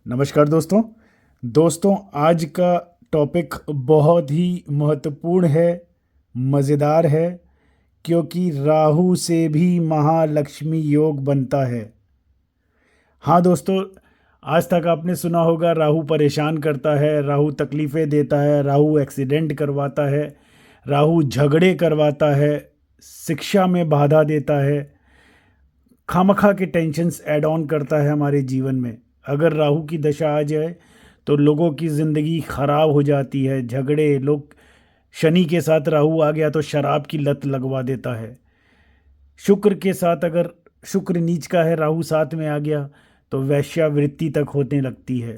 नमस्कार दोस्तों आज का टॉपिक बहुत ही महत्वपूर्ण है, मज़ेदार है, क्योंकि राहु से भी महालक्ष्मी योग बनता है। हाँ दोस्तों, आज तक आपने सुना होगा राहु परेशान करता है, राहु तकलीफ़ें देता है, राहु एक्सीडेंट करवाता है, राहु झगड़े करवाता है, शिक्षा में बाधा देता है, खामखा के टेंशन्स ऐड ऑन करता है हमारे जीवन में। अगर राहु की दशा आ जाए तो लोगों की ज़िंदगी खराब हो जाती है, झगड़े लोग। शनि के साथ राहु आ गया तो शराब की लत लगवा देता है। शुक्र के साथ अगर शुक्र नीच का है, राहु साथ में आ गया तो वैश्यावृत्ति तक होने लगती है।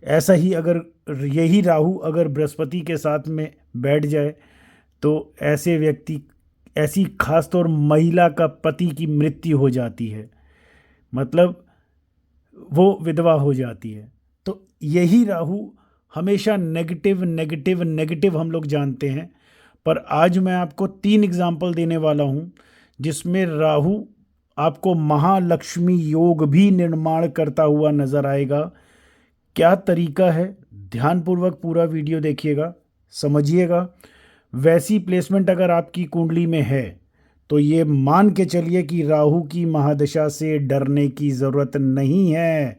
ऐसा ही अगर यही राहु अगर बृहस्पति के साथ में बैठ जाए तो ऐसे व्यक्ति, ऐसी खास तौर महिला का पति की मृत्यु हो जाती है, मतलब वो विधवा हो जाती है। तो यही राहु हमेशा नेगेटिव नेगेटिव नेगेटिव हम लोग जानते हैं, पर आज मैं आपको 3 एग्जाम्पल देने वाला हूँ जिसमें राहु आपको महालक्ष्मी योग भी निर्माण करता हुआ नजर आएगा। क्या तरीका है, ध्यानपूर्वक पूरा वीडियो देखिएगा, समझिएगा। वैसी प्लेसमेंट अगर आपकी कुंडली में है तो ये मान के चलिए कि राहु की महादशा से डरने की ज़रूरत नहीं है।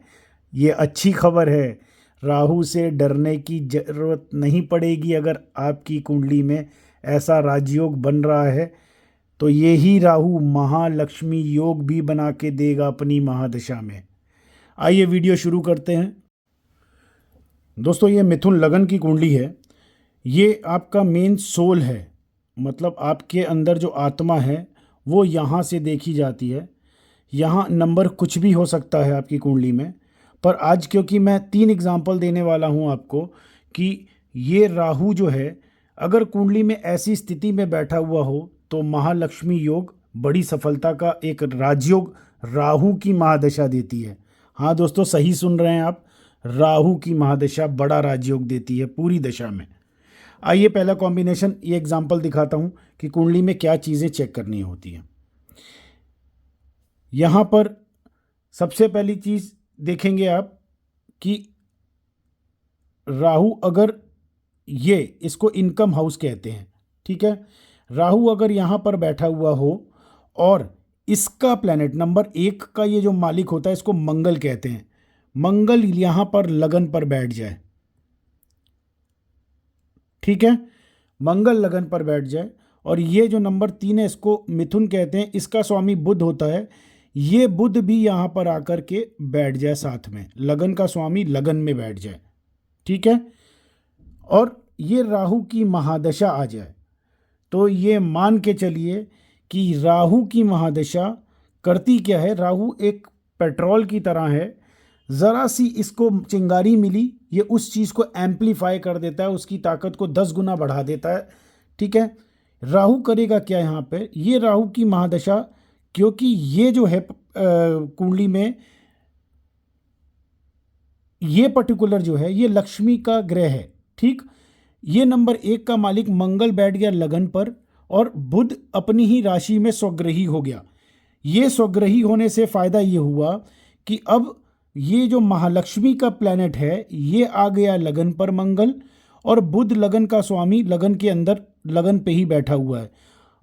ये अच्छी खबर है, राहु से डरने की ज़रूरत नहीं पड़ेगी। अगर आपकी कुंडली में ऐसा राजयोग बन रहा है तो यही राहु महालक्ष्मी योग भी बना के देगा अपनी महादशा में। आइए वीडियो शुरू करते हैं। दोस्तों, ये मिथुन लगन की कुंडली है। ये आपका मेन सोल है, मतलब आपके अंदर जो आत्मा है वो यहाँ से देखी जाती है। यहाँ नंबर कुछ भी हो सकता है आपकी कुंडली में, पर आज क्योंकि मैं 3 एग्जाम्पल देने वाला हूँ आपको कि ये राहु जो है अगर कुंडली में ऐसी स्थिति में बैठा हुआ हो तो महालक्ष्मी योग बड़ी सफलता का एक राजयोग राहु की महादशा देती है। हाँ दोस्तों, सही सुन रहे हैं आप, राहु की महादशा बड़ा राजयोग देती है पूरी दशा में। आइए पहला कॉम्बिनेशन, ये एग्जांपल दिखाता हूं कि कुंडली में क्या चीज़ें चेक करनी होती हैं। यहाँ पर सबसे पहली चीज़ देखेंगे आप कि राहु अगर, ये इसको इनकम हाउस कहते हैं, ठीक है। राहु अगर यहाँ पर बैठा हुआ हो और इसका प्लैनेट नंबर 1 का ये जो मालिक होता है इसको मंगल कहते हैं, मंगल यहाँ पर लगन पर बैठ जाए, ठीक है, मंगल लगन पर बैठ जाए, और ये जो नंबर 3 है इसको मिथुन कहते हैं, इसका स्वामी बुध होता है, ये बुध भी यहाँ पर आकर के बैठ जाए साथ में, लगन का स्वामी लगन में बैठ जाए, ठीक है, और ये राहु की महादशा आ जाए, तो ये मान के चलिए कि राहु की महादशा करती क्या है। राहु एक पेट्रोल की तरह है, ज़रा सी इसको चिंगारी मिली, ये उस चीज़ को एम्पलीफाई कर देता है, उसकी ताकत को 10 गुना बढ़ा देता है, ठीक है। राहु करेगा क्या यहाँ पे, ये राहु की महादशा, क्योंकि ये जो है कुंडली में ये पर्टिकुलर जो है ये लक्ष्मी का ग्रह है, ठीक। ये नंबर 1 का मालिक मंगल बैठ गया लगन पर और बुध अपनी ही राशि में स्वग्रही हो गया। ये स्वग्रही होने से फ़ायदा ये हुआ कि अब ये जो महालक्ष्मी का प्लैनेट है ये आ गया लगन पर मंगल, और बुध लगन का स्वामी लगन के अंदर लगन पे ही बैठा हुआ है।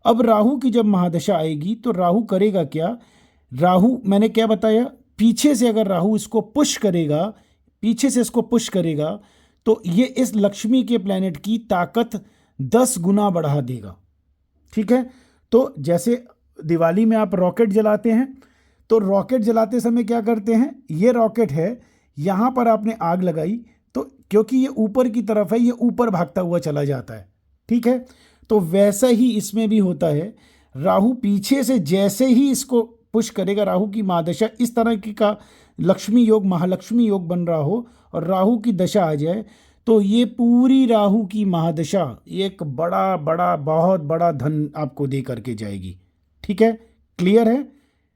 अब राहु की जब महादशा आएगी तो राहु करेगा क्या, राहु मैंने क्या बताया, पीछे से अगर राहु इसको पुश करेगा, पीछे से इसको पुश करेगा तो ये इस लक्ष्मी के प्लैनेट की ताकत 10 गुना बढ़ा देगा, ठीक है। तो जैसे दिवाली में आप रॉकेट जलाते हैं तो रॉकेट जलाते समय क्या करते हैं, ये रॉकेट है, यहाँ पर आपने आग लगाई तो क्योंकि ये ऊपर की तरफ है ये ऊपर भागता हुआ चला जाता है, ठीक है। तो वैसा ही इसमें भी होता है, राहु पीछे से जैसे ही इसको पुश करेगा, राहु की महादशा इस तरह की का लक्ष्मी योग महालक्ष्मी योग बन रहा हो और राहु की दशा आ जाए तो ये पूरी राहु की महादशा एक बड़ा बड़ा बहुत बड़ा धन आपको दे करके जाएगी, ठीक है। क्लियर है,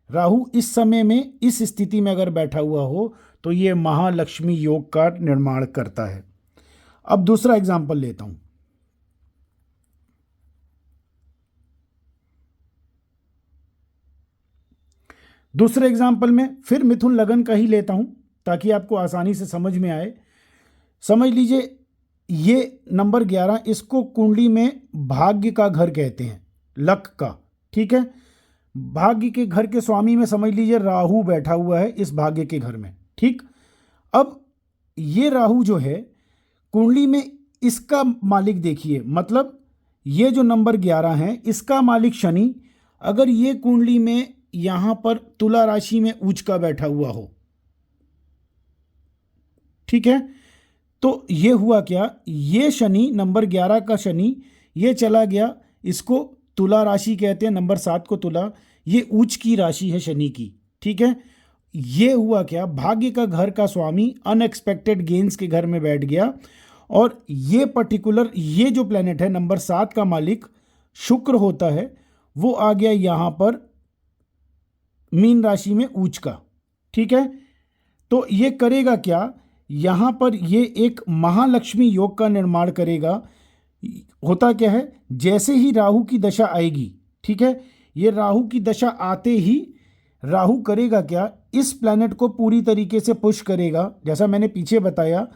राहु इस समय में इस स्थिति में अगर बैठा हुआ हो तो ये महालक्ष्मी योग का निर्माण करता है। अब दूसरा एग्जाम्पल लेता हूं। दूसरे एग्जाम्पल में फिर मिथुन लगन का ही लेता हूं, ताकि आपको आसानी से समझ में आए। समझ लीजिए ये नंबर 11, इसको कुंडली में भाग्य का घर कहते हैं, लक का। ठीक है, भाग्य के घर के स्वामी में समझ लीजिए राहु बैठा हुआ है इस भाग्य के घर में। ठीक, अब ये राहु जो है कुंडली में, इसका मालिक देखिए, मतलब ये जो नंबर 11 है इसका मालिक शनि, अगर ये कुंडली में यहां पर तुला राशि में उच्च का बैठा हुआ हो, ठीक है, तो ये हुआ क्या, ये शनि नंबर 11 का शनि ये चला गया, इसको तुला राशि कहते हैं, नंबर 7 को तुला, ये उच्च की राशि है शनि की। ठीक है, ये हुआ क्या, भाग्य का घर का स्वामी अनएक्सपेक्टेड गेन्स के घर में बैठ गया, और ये पर्टिकुलर ये जो प्लेनेट है नंबर 7 का मालिक शुक्र होता है, वो आ गया यहां पर मीन राशि में उच्च का। ठीक है, तो ये करेगा क्या, यहां पर ये एक महालक्ष्मी योग का निर्माण करेगा। होता क्या है, जैसे ही राहु की दशा आएगी, ठीक है, ये राहु की दशा आते ही राहु करेगा क्या, इस प्लैनेट को पूरी तरीके से पुश करेगा। जैसा मैंने पीछे बताया,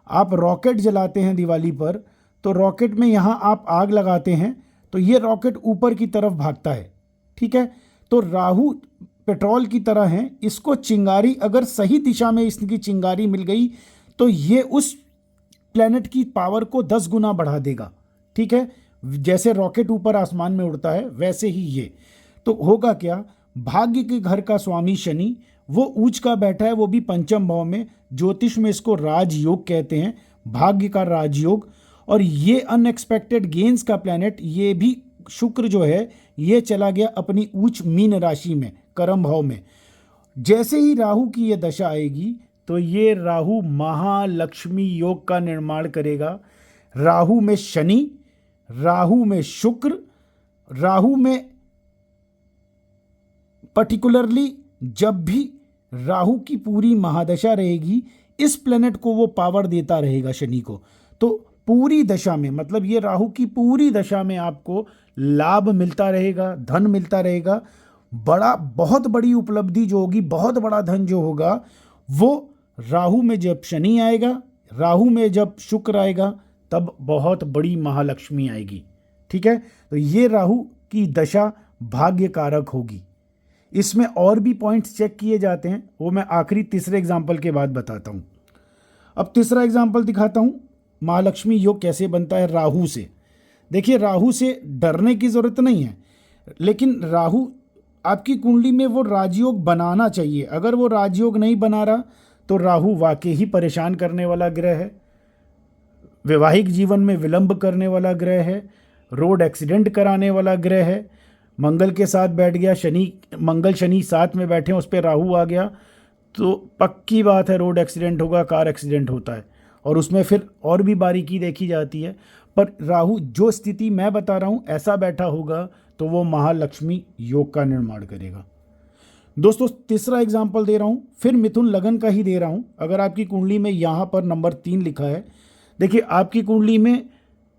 आप रॉकेट जलाते हैं दिवाली पर, तो रॉकेट में यहाँ आप आग लगाते हैं तो ये रॉकेट ऊपर की तरफ भागता है। ठीक है, तो राहु पेट्रोल की तरह है, इसको चिंगारी अगर सही दिशा में इसकी चिंगारी मिल गई तो ये उस प्लैनेट की पावर को 10 गुना बढ़ा देगा। ठीक है, जैसे रॉकेट ऊपर आसमान में उड़ता है वैसे ही ये। तो होगा क्या, भाग्य के घर का स्वामी शनि वो उच्च का बैठा है, वो भी पंचम भाव में, ज्योतिष में इसको राजयोग कहते हैं, भाग्य का राजयोग। और ये अनएक्सपेक्टेड गेन्स का प्लैनेट, ये भी शुक्र जो है ये चला गया अपनी उच्च मीन राशि में, कर्म भाव में। जैसे ही राहु की ये दशा आएगी तो ये राहु महालक्ष्मी योग का निर्माण करेगा। राहु में शनि, राहु में शुक्र, राहु में पर्टिकुलरली जब भी राहु की पूरी महादशा रहेगी, इस प्लेनेट को वो पावर देता रहेगा शनि को। तो पूरी दशा में, मतलब ये राहु की पूरी दशा में आपको लाभ मिलता रहेगा, धन मिलता रहेगा। बहुत बड़ी उपलब्धि जो होगी, बहुत बड़ा धन जो होगा, वो राहु में जब शनि आएगा, राहु में जब शुक्र आएगा, तब बहुत बड़ी महालक्ष्मी आएगी। ठीक है, तो ये राहु की दशा भाग्य कारक होगी। इसमें और भी पॉइंट्स चेक किए जाते हैं, वो मैं आखिरी तीसरे एग्जाम्पल के बाद बताता हूँ। अब तीसरा एग्जाम्पल दिखाता हूँ, महालक्ष्मी योग कैसे बनता है राहु से। देखिए, राहु से डरने की ज़रूरत नहीं है, लेकिन राहु आपकी कुंडली में वो राजयोग बनाना चाहिए। अगर वो राजयोग नहीं बना रहा तो राहु वाकई ही परेशान करने वाला ग्रह है, वैवाहिक जीवन में विलंब करने वाला ग्रह है, रोड एक्सीडेंट कराने वाला ग्रह है। मंगल के साथ बैठ गया शनि, मंगल शनि साथ में बैठे हैं, उस पर राहु आ गया तो पक्की बात है रोड एक्सीडेंट होगा, कार एक्सीडेंट होता है, और उसमें फिर और भी बारीकी देखी जाती है। पर राहु जो स्थिति मैं बता रहा हूँ ऐसा बैठा होगा तो वो महालक्ष्मी योग का निर्माण करेगा। दोस्तों, तीसरा एग्जाम्पल दे रहा हूँ, फिर मिथुन लगन का ही दे रहा हूँ। अगर आपकी कुंडली में यहाँ पर नंबर 3 लिखा है, देखिए आपकी कुंडली में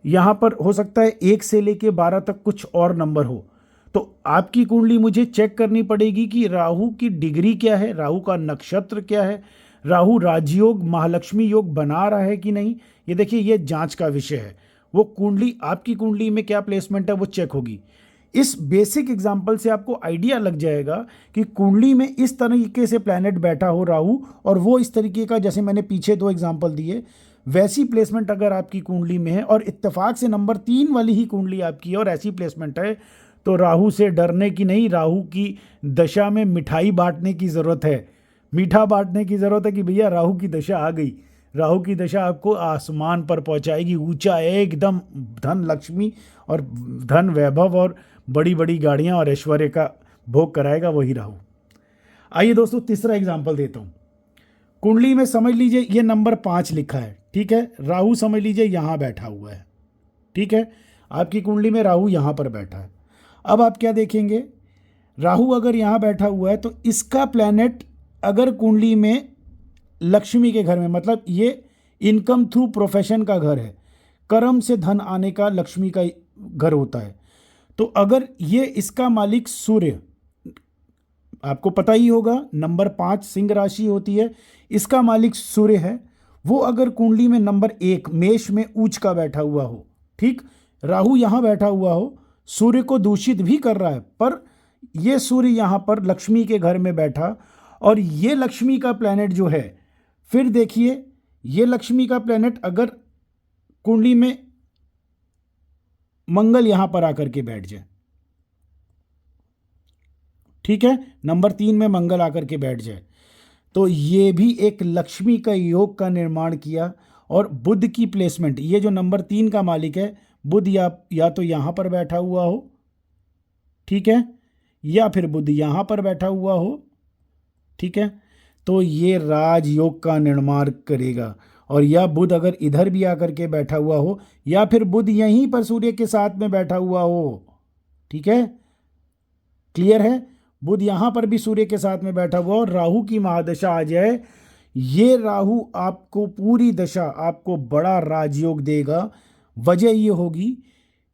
यहाँ पर हो सकता है 1 से लेके 12 तक कुछ और नंबर हो, तो आपकी कुंडली मुझे चेक करनी पड़ेगी कि राहु की डिग्री क्या है, राहु का नक्षत्र क्या है, राहु राजयोग महालक्ष्मी योग बना रहा है कि नहीं। ये देखिए, ये जांच का विषय है। वो कुंडली, आपकी कुंडली में क्या प्लेसमेंट है वो चेक होगी। इस बेसिक एग्जाम्पल से आपको आइडिया लग जाएगा कि कुंडली में इस तरीके से प्लैनेट बैठा हो राहु, और वो इस तरीके का, जैसे मैंने पीछे 2 एग्जाम्पल दिए, वैसी प्लेसमेंट अगर आपकी कुंडली में है और इत्तेफाक से नंबर 3 वाली ही कुंडली आपकी है और ऐसी प्लेसमेंट है, तो राहु से डरने की नहीं, राहु की दशा में मिठाई बांटने की ज़रूरत है, मीठा बांटने की ज़रूरत है कि भैया राहु की दशा आ गई। राहु की दशा आपको आसमान पर पहुंचाएगी, ऊंचा एकदम धन लक्ष्मी और धन वैभव और बड़ी बड़ी गाड़ियां और ऐश्वर्य का भोग कराएगा वही राहु। आइए दोस्तों, तीसरा एग्जाम्पल देता हूं। कुंडली में समझ लीजिए ये नंबर 5 लिखा है, ठीक है, राहु समझ लीजिए यहाँ बैठा हुआ है। ठीक है, आपकी कुंडली में राहु यहाँ पर बैठा है। अब आप क्या देखेंगे, राहु अगर यहाँ बैठा हुआ है तो इसका प्लैनेट अगर कुंडली में लक्ष्मी के घर में, मतलब ये इनकम थ्रू प्रोफेशन का घर है, कर्म से धन आने का लक्ष्मी का घर होता है, तो अगर ये इसका मालिक सूर्य आपको पता ही होगा, नंबर 5 सिंह राशि होती है, इसका मालिक सूर्य है। वो अगर कुंडली में नंबर 1 मेष में उच्च का बैठा हुआ हो, ठीक, राहु यहाँ बैठा हुआ हो, सूर्य को दूषित भी कर रहा है, पर ये सूर्य यहाँ पर लक्ष्मी के घर में बैठा, और ये लक्ष्मी का प्लैनेट जो है, फिर देखिए ये लक्ष्मी का प्लैनेट अगर कुंडली में मंगल यहां पर आकर के बैठ जाए, ठीक है, नंबर 3 में मंगल आकर के बैठ जाए, तो ये भी एक लक्ष्मी का योग का निर्माण किया। और बुध की प्लेसमेंट, ये जो नंबर 3 का मालिक है बुध, या तो यहां पर बैठा हुआ हो, ठीक है, या फिर बुध यहां पर बैठा हुआ हो, ठीक है, तो ये राजयोग का निर्माण करेगा। और या बुध अगर इधर भी आकर के बैठा हुआ हो, या फिर बुध यहीं पर सूर्य के साथ में बैठा हुआ हो, ठीक है, क्लियर है, बुध यहां पर भी सूर्य के साथ में बैठा हुआ और राहु की महादशा आ जाए, ये राहु आपको पूरी दशा आपको बड़ा राजयोग देगा। वजह ये होगी,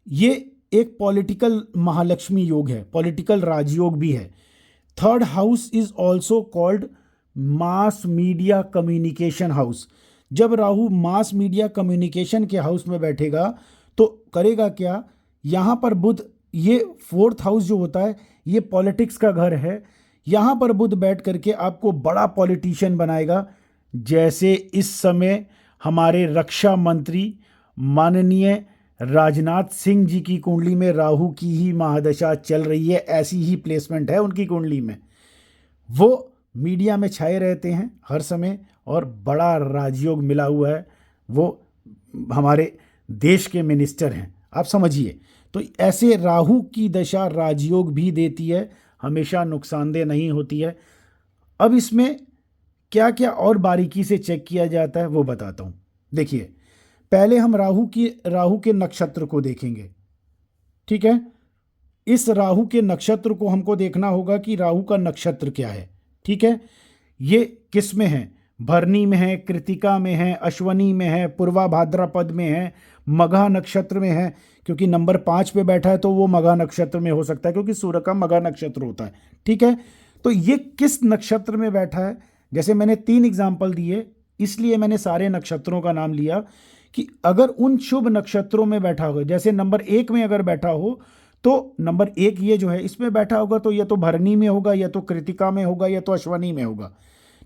ये एक पॉलिटिकल महालक्ष्मी योग है, पॉलिटिकल राजयोग भी है। Third house is also called mass media communication house. जब राहु मास मीडिया कम्युनिकेशन के हाउस में बैठेगा तो करेगा क्या, यहाँ पर बुध, ये 4th हाउस जो होता है ये पॉलिटिक्स का घर है, यहाँ पर बुध बैठ करके आपको बड़ा पॉलिटिशियन बनाएगा। जैसे इस समय हमारे रक्षा मंत्री माननीय राजनाथ सिंह जी की कुंडली में राहु की ही महादशा चल रही है, ऐसी ही प्लेसमेंट है उनकी कुंडली में, वो मीडिया में छाए रहते हैं हर समय और बड़ा राजयोग मिला हुआ है, वो हमारे देश के मिनिस्टर हैं, आप समझिए। तो ऐसे राहु की दशा राजयोग भी देती है, हमेशा नुकसानदेह नहीं होती है। अब इसमें क्या क्या और बारीकी से चेक किया जाता है वो बताता हूँ। देखिए, पहले हम राहु के नक्षत्र को देखेंगे, ठीक है। इस राहु के नक्षत्र को हमको देखना होगा कि राहु का नक्षत्र क्या है, ठीक है। ये किस में है, भरणी में है, कृतिका में है, अश्वनी में है, पूर्वा भाद्रपद में है, मघा नक्षत्र में है, क्योंकि नंबर 5 पे बैठा है तो वो मघा नक्षत्र में हो सकता है क्योंकि सूर्य का मघा नक्षत्र होता है, ठीक है। तो ये किस नक्षत्र में बैठा है, जैसे मैंने 3 एग्जाम्पल दिए, इसलिए मैंने सारे नक्षत्रों का नाम लिया कि अगर उन शुभ नक्षत्रों में बैठा हो, जैसे नंबर 1 में अगर बैठा हो तो नंबर 1 ये जो है इसमें बैठा होगा तो या तो भरणी में होगा, या तो कृतिका में होगा, या तो अश्वनी में होगा।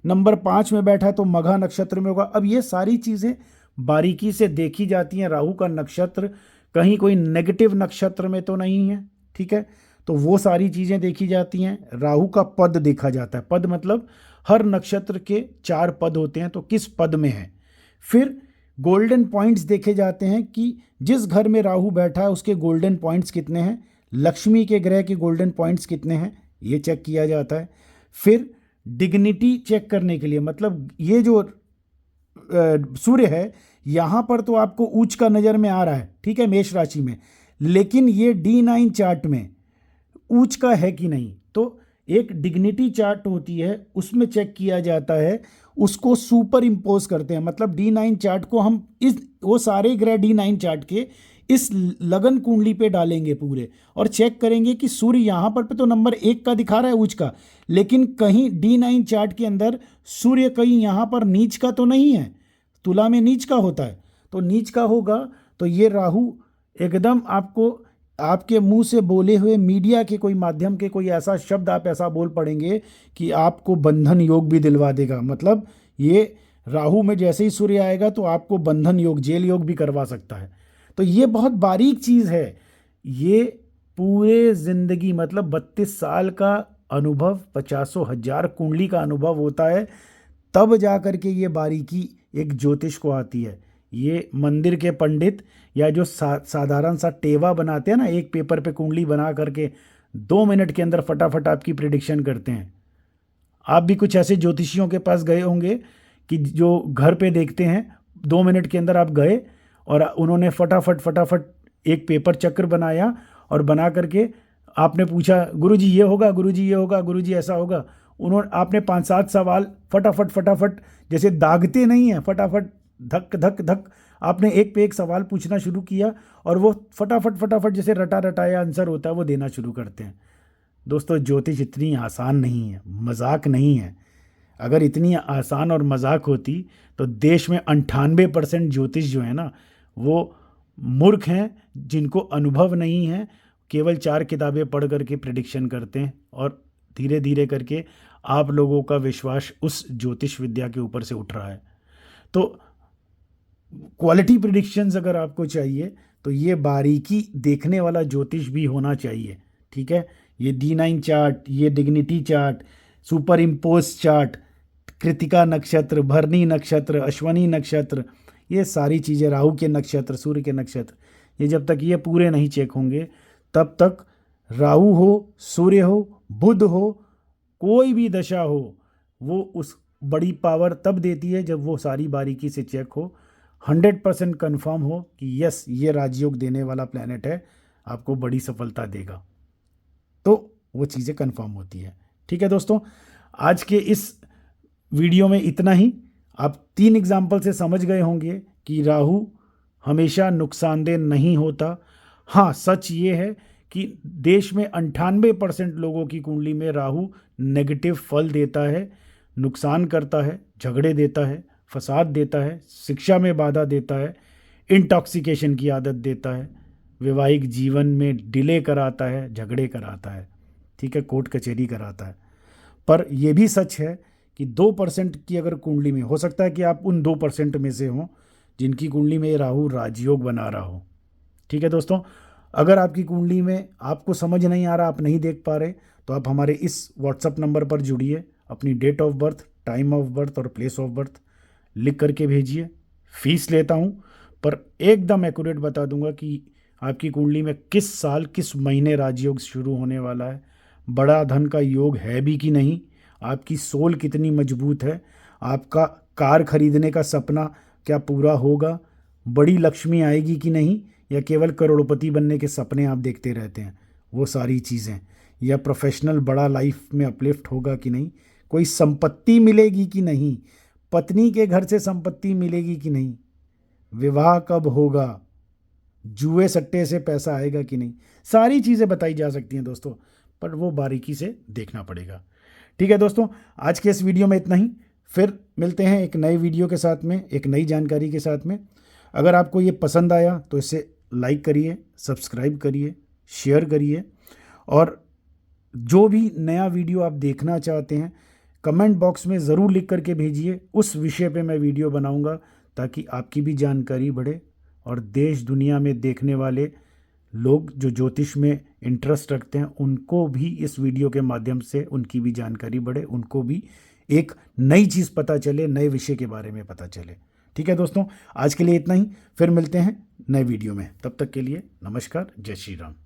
नंबर 5 में बैठा है तो मघा नक्षत्र में होगा। अब ये सारी चीज़ें बारीकी से देखी जाती हैं, राहु का नक्षत्र कहीं कोई नेगेटिव नक्षत्र में तो नहीं है, ठीक है, तो वो सारी चीज़ें देखी जाती हैं। राहु का पद देखा जाता है, पद मतलब हर नक्षत्र के 4 पद होते हैं, तो किस पद में है। फिर गोल्डन पॉइंट्स देखे जाते हैं कि जिस घर में राहु बैठा है उसके गोल्डन पॉइंट्स कितने हैं, लक्ष्मी के ग्रह के गोल्डन पॉइंट्स कितने हैं, ये चेक किया जाता है। फिर डिग्निटी चेक करने के लिए, मतलब ये जो सूर्य है यहाँ पर तो आपको उच्च का नज़र में आ रहा है, ठीक है, मेष राशि में, लेकिन ये D9 चार्ट में उच्च का है कि नहीं, तो एक डिग्निटी चार्ट होती है उसमें चेक किया जाता है, उसको सुपर इम्पोज करते हैं, मतलब D9 चार्ट को हम वो सारे ग्रह D9 चार्ट के इस लगन कुंडली पे डालेंगे पूरे, और चेक करेंगे कि सूर्य यहाँ पर पे तो नंबर 1 का दिखा रहा है उच्च का, लेकिन कहीं D9 चार्ट के अंदर सूर्य कहीं यहाँ पर नीच का तो नहीं है, तुला में नीच का होता है, तो नीच का होगा तो ये राहु एकदम आपको आपके मुंह से बोले हुए मीडिया के कोई माध्यम के कोई ऐसा शब्द आप ऐसा बोल पड़ेंगे कि आपको बंधन योग भी दिलवा देगा। मतलब ये राहु में जैसे ही सूर्य आएगा तो आपको बंधन योग, जेल योग भी करवा सकता है। तो ये बहुत बारीक चीज़ है, ये पूरे ज़िंदगी मतलब 32 साल का अनुभव, 50,000 कुंडली का अनुभव होता है, तब जा कर के ये बारीकी एक ज्योतिष को आती है। ये मंदिर के पंडित या जो साधारण सा टेवा बनाते हैं ना, एक पेपर पे कुंडली बना करके 2 मिनट के अंदर फटाफट आपकी प्रिडिक्शन करते हैं। आप भी कुछ ऐसे ज्योतिषियों के पास गए होंगे कि जो घर पे देखते हैं, 2 मिनट के अंदर आप गए और उन्होंने फटाफट एक पेपर चक्र बनाया और बना करके आपने पूछा गुरुजी ये होगा, गुरुजी ये होगा, गुरुजी ऐसा होगा, आपने 5-7 सवाल फटाफट जैसे दागते नहीं हैं, फटाफट धक धक धक आपने एक पे एक सवाल पूछना शुरू किया और वो फटाफट जैसे रटा रटाया आंसर होता है वो देना शुरू करते हैं। दोस्तों ज्योतिष इतनी आसान नहीं है, मजाक नहीं है। अगर इतनी आसान और मजाक होती तो देश में 98% ज्योतिष जो है ना वो मूर्ख हैं, जिनको अनुभव नहीं है, केवल 4 किताबें पढ़ करके प्रिडिक्शन करते हैं और धीरे धीरे करके आप लोगों का विश्वास उस ज्योतिष विद्या के ऊपर से उठ रहा है। तो क्वालिटी प्रिडिक्शंस अगर आपको चाहिए तो ये बारीकी देखने वाला ज्योतिष भी होना चाहिए, ठीक है। ये D9 चार्ट, ये dignity chart, super impose chart, Kritika नक्षत्र, भरणी नक्षत्र, अश्वनी नक्षत्र, ये सारी चीज़ें, राहु के नक्षत्र, सूर्य के नक्षत्र, ये जब तक ये पूरे नहीं चेक होंगे तब तक राहु हो, सूर्य हो, बुध हो, कोई भी दशा हो, वो उस बड़ी पावर तब देती है जब वो सारी बारीकी से चेक हो, 100% कन्फर्म हो कि यस ये राजयोग देने वाला प्लैनेट है, आपको बड़ी सफलता देगा, तो वो चीज़ें कन्फर्म होती है। ठीक है दोस्तों, आज के इस वीडियो में इतना ही। आप 3 एग्जाम्पल से समझ गए होंगे कि राहु हमेशा नुकसानदेह नहीं होता। हाँ, सच ये है कि देश में 98% लोगों की कुंडली में राहु नेगेटिव फल देता है, नुकसान करता है, झगड़े देता है, फसाद देता है, शिक्षा में बाधा देता है, इंटॉक्सिकेशन की आदत देता है, वैवाहिक जीवन में डिले कराता है, झगड़े कराता है, ठीक है, कोर्ट कचहरी कराता है। पर यह भी सच है कि 2% की अगर कुंडली में, हो सकता है कि आप उन 2% में से हों जिनकी कुंडली में राहु राजयोग बना रहा हो। ठीक है दोस्तों, अगर आपकी कुंडली में आपको समझ नहीं आ रहा, आप नहीं देख पा रहे, तो आप हमारे इस व्हाट्सएप नंबर पर जुड़िए, अपनी date of birth, time of birth और प्लेस ऑफ बर्थ लिख करके भेजिए। फीस लेता हूँ पर एकदम एक्यूरेट बता दूंगा कि आपकी कुंडली में किस साल किस महीने राजयोग शुरू होने वाला है, बड़ा धन का योग है भी कि नहीं, आपकी सोल कितनी मजबूत है, आपका कार खरीदने का सपना क्या पूरा होगा, बड़ी लक्ष्मी आएगी कि नहीं, या केवल करोड़पति बनने के सपने आप देखते रहते हैं, वो सारी चीज़ें, या प्रोफेशनल बड़ा लाइफ में अपलिफ्ट होगा कि नहीं, कोई संपत्ति मिलेगी कि नहीं, पत्नी के घर से संपत्ति मिलेगी कि नहीं, विवाह कब होगा, जुए सट्टे से पैसा आएगा कि नहीं, सारी चीज़ें बताई जा सकती हैं दोस्तों, पर वो बारीकी से देखना पड़ेगा। ठीक है दोस्तों, आज के इस वीडियो में इतना ही, फिर मिलते हैं एक नए वीडियो के साथ में, एक नई जानकारी के साथ में। अगर आपको ये पसंद आया तो इसे लाइक करिए, सब्सक्राइब करिए, शेयर करिए, और जो भी नया वीडियो आप देखना चाहते हैं कमेंट बॉक्स में ज़रूर लिख करके भेजिए, उस विषय पे मैं वीडियो बनाऊंगा ताकि आपकी भी जानकारी बढ़े और देश दुनिया में देखने वाले लोग जो ज्योतिष में इंटरेस्ट रखते हैं उनको भी इस वीडियो के माध्यम से उनकी भी जानकारी बढ़े, उनको भी एक नई चीज़ पता चले, नए विषय के बारे में पता चले। ठीक है दोस्तों, आज के लिए इतना ही, फिर मिलते हैं नए वीडियो में, तब तक के लिए नमस्कार, जय श्री राम।